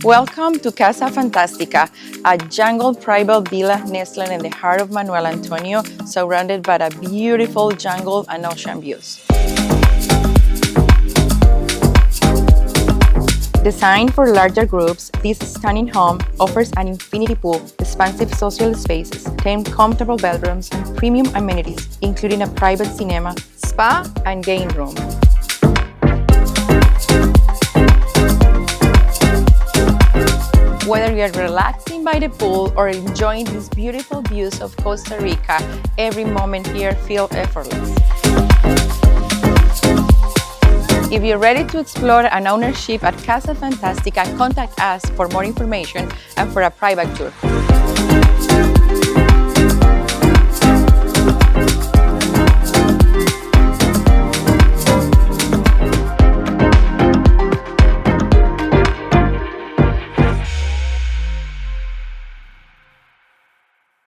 Welcome to Casa Fantastica, a jungle private villa nestling in the heart of Manuel Antonio, surrounded by a beautiful jungle and ocean views. Designed for larger groups, this stunning home offers an infinity pool, expansive social spaces, 10 comfortable bedrooms, and premium amenities, including a private cinema, spa, and game room. Whether you're relaxing by the pool or enjoying these beautiful views of Costa Rica, every moment here feels effortless. If you're ready to explore an ownership at Casa Fantastica, contact us for more information and for a private tour.